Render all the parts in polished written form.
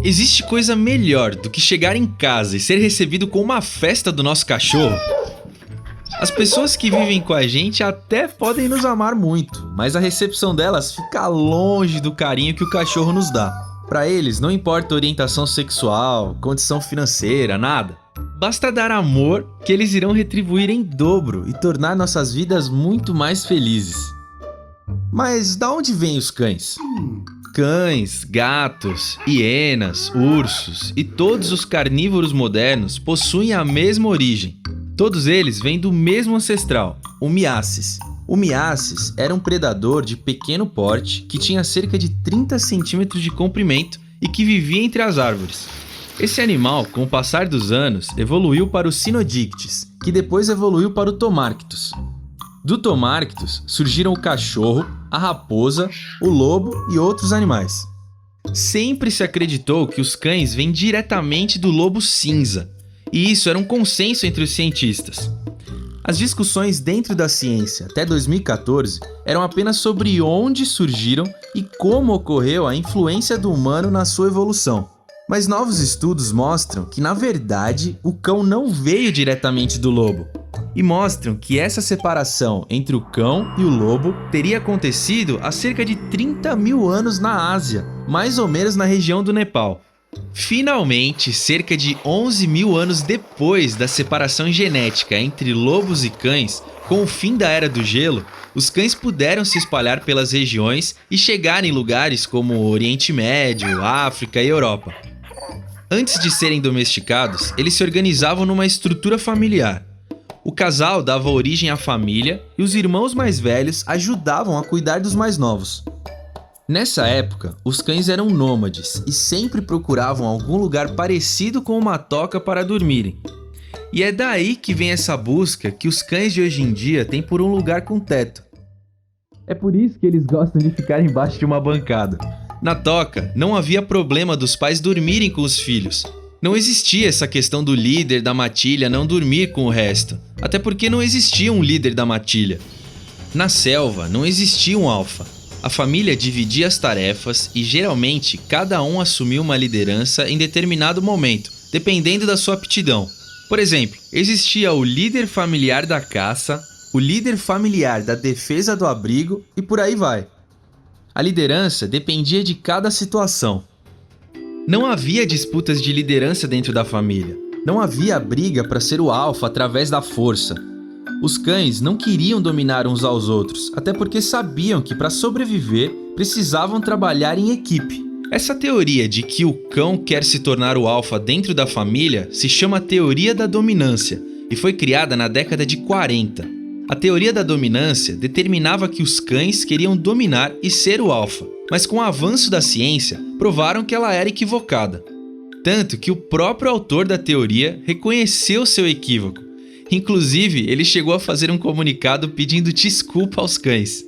Existe coisa melhor do que chegar em casa e ser recebido com uma festa do nosso cachorro? As pessoas que vivem com a gente até podem nos amar muito, mas a recepção delas fica longe do carinho que o cachorro nos dá. Para eles não importa orientação sexual, condição financeira, nada. Basta dar amor que eles irão retribuir em dobro e tornar nossas vidas muito mais felizes. Mas da onde vêm os cães? Cães, gatos, hienas, ursos e todos os carnívoros modernos possuem a mesma origem. Todos eles vêm do mesmo ancestral, o Miacis. O Miacis era um predador de pequeno porte que tinha cerca de 30 centímetros de comprimento e que vivia entre as árvores. Esse animal, com o passar dos anos, evoluiu para o Cynodictis, que depois evoluiu para o Tomarctus. Do Tomarctus surgiram o cachorro, a raposa, o lobo e outros animais. Sempre se acreditou que os cães vêm diretamente do lobo cinza, e isso era um consenso entre os cientistas. As discussões dentro da ciência até 2014 eram apenas sobre onde surgiram e como ocorreu a influência do humano na sua evolução. Mas novos estudos mostram que, na verdade, o cão não veio diretamente do lobo. E mostram que essa separação entre o cão e o lobo teria acontecido há cerca de 30 mil anos na Ásia, mais ou menos na região do Nepal. Finalmente, cerca de 11 mil anos depois da separação genética entre lobos e cães, com o fim da Era do Gelo, os cães puderam se espalhar pelas regiões e chegar em lugares como o Oriente Médio, África e Europa. Antes de serem domesticados, eles se organizavam numa estrutura familiar. O casal dava origem à família e os irmãos mais velhos ajudavam a cuidar dos mais novos. Nessa época, os cães eram nômades e sempre procuravam algum lugar parecido com uma toca para dormirem. E é daí que vem essa busca que os cães de hoje em dia têm por um lugar com teto. É por isso que eles gostam de ficar embaixo de uma bancada. Na toca, não havia problema dos pais dormirem com os filhos. Não existia essa questão do líder da matilha não dormir com o resto, até porque não existia um líder da matilha. Na selva, não existia um alfa. A família dividia as tarefas e, geralmente, cada um assumia uma liderança em determinado momento, dependendo da sua aptidão. Por exemplo, existia o líder familiar da caça, o líder familiar da defesa do abrigo e por aí vai. A liderança dependia de cada situação. Não havia disputas de liderança dentro da família. Não havia briga para ser o alfa através da força. Os cães não queriam dominar uns aos outros, até porque sabiam que para sobreviver precisavam trabalhar em equipe. Essa teoria de que o cão quer se tornar o alfa dentro da família se chama teoria da dominância e foi criada na década de 40. A teoria da dominância determinava que os cães queriam dominar e ser o alfa, mas com o avanço da ciência provaram que ela era equivocada. Tanto que o próprio autor da teoria reconheceu seu equívoco. Inclusive, ele chegou a fazer um comunicado pedindo desculpa aos cães.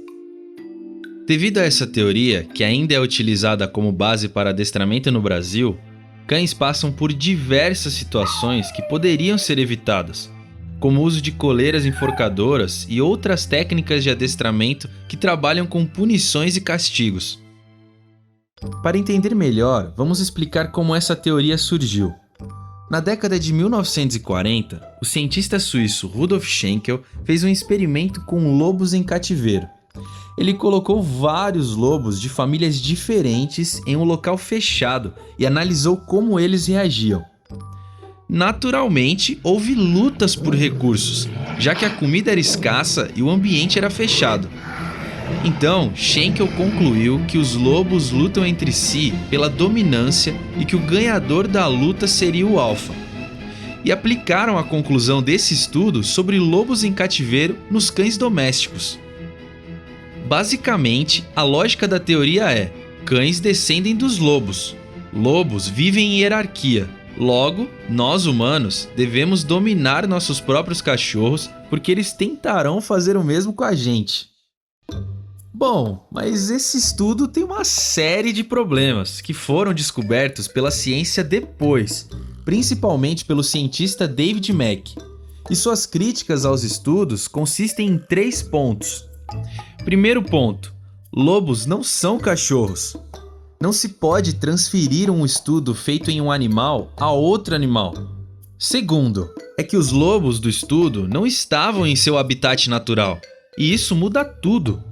Devido a essa teoria, que ainda é utilizada como base para adestramento no Brasil, cães passam por diversas situações que poderiam ser evitadas, como o uso de coleiras enforcadoras e outras técnicas de adestramento que trabalham com punições e castigos. Para entender melhor, vamos explicar como essa teoria surgiu. Na década de 1940, o cientista suíço Rudolf Schenkel fez um experimento com lobos em cativeiro. Ele colocou vários lobos de famílias diferentes em um local fechado e analisou como eles reagiam. Naturalmente, houve lutas por recursos, já que a comida era escassa e o ambiente era fechado. Então, Schenkel concluiu que os lobos lutam entre si pela dominância e que o ganhador da luta seria o alfa. E aplicaram a conclusão desse estudo sobre lobos em cativeiro nos cães domésticos. Basicamente, a lógica da teoria é: cães descendem dos lobos. Lobos vivem em hierarquia. Logo, nós humanos devemos dominar nossos próprios cachorros porque eles tentarão fazer o mesmo com a gente. Bom, mas esse estudo tem uma série de problemas que foram descobertos pela ciência depois, principalmente pelo cientista David Mack. E suas críticas aos estudos consistem em 3 pontos. Primeiro ponto: lobos não são cachorros. Não se pode transferir um estudo feito em um animal a outro animal. Segundo, é que os lobos do estudo não estavam em seu habitat natural. E isso muda tudo.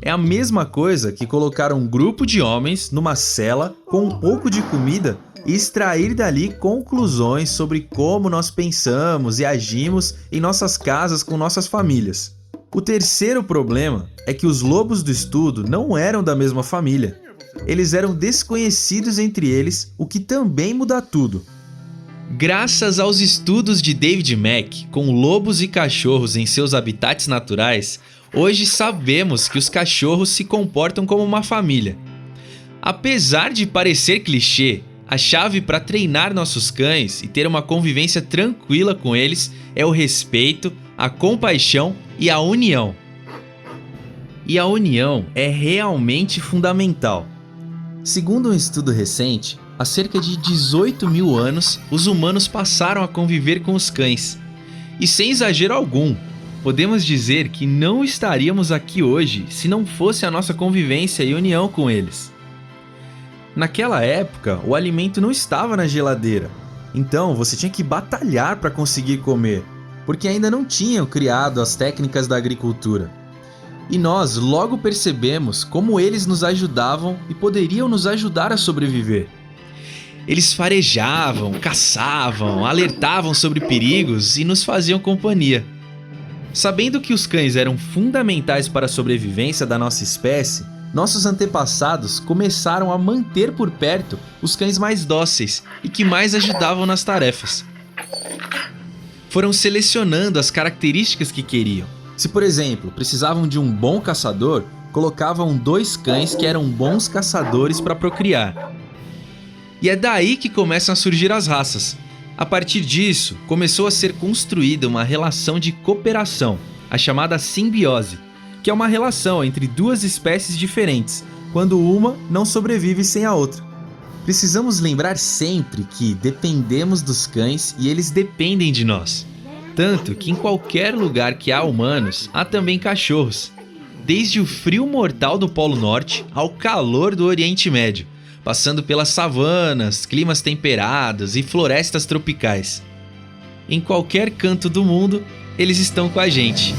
É a mesma coisa que colocar um grupo de homens numa cela com um pouco de comida e extrair dali conclusões sobre como nós pensamos e agimos em nossas casas com nossas famílias. O terceiro problema é que os lobos do estudo não eram da mesma família. Eles eram desconhecidos entre eles, o que também muda tudo. Graças aos estudos de David Mack com lobos e cachorros em seus habitats naturais, hoje sabemos que os cachorros se comportam como uma família. Apesar de parecer clichê, a chave para treinar nossos cães e ter uma convivência tranquila com eles é o respeito, a compaixão e a união. E a união é realmente fundamental. Segundo um estudo recente, há cerca de 18 mil anos, os humanos passaram a conviver com os cães. E sem exagero algum, podemos dizer que não estaríamos aqui hoje se não fosse a nossa convivência e união com eles. Naquela época, o alimento não estava na geladeira, então você tinha que batalhar para conseguir comer, porque ainda não tinham criado as técnicas da agricultura. E nós logo percebemos como eles nos ajudavam e poderiam nos ajudar a sobreviver. Eles farejavam, caçavam, alertavam sobre perigos e nos faziam companhia. Sabendo que os cães eram fundamentais para a sobrevivência da nossa espécie, nossos antepassados começaram a manter por perto os cães mais dóceis e que mais ajudavam nas tarefas. Foram selecionando as características que queriam. Se, por exemplo, precisavam de um bom caçador, colocavam 2 cães que eram bons caçadores para procriar. E é daí que começam a surgir as raças. A partir disso, começou a ser construída uma relação de cooperação, a chamada simbiose, que é uma relação entre 2 espécies diferentes, quando uma não sobrevive sem a outra. Precisamos lembrar sempre que dependemos dos cães e eles dependem de nós. Tanto que em qualquer lugar que há humanos, há também cachorros. Desde o frio mortal do Polo Norte ao calor do Oriente Médio, passando pelas savanas, climas temperados e florestas tropicais. Em qualquer canto do mundo, eles estão com a gente.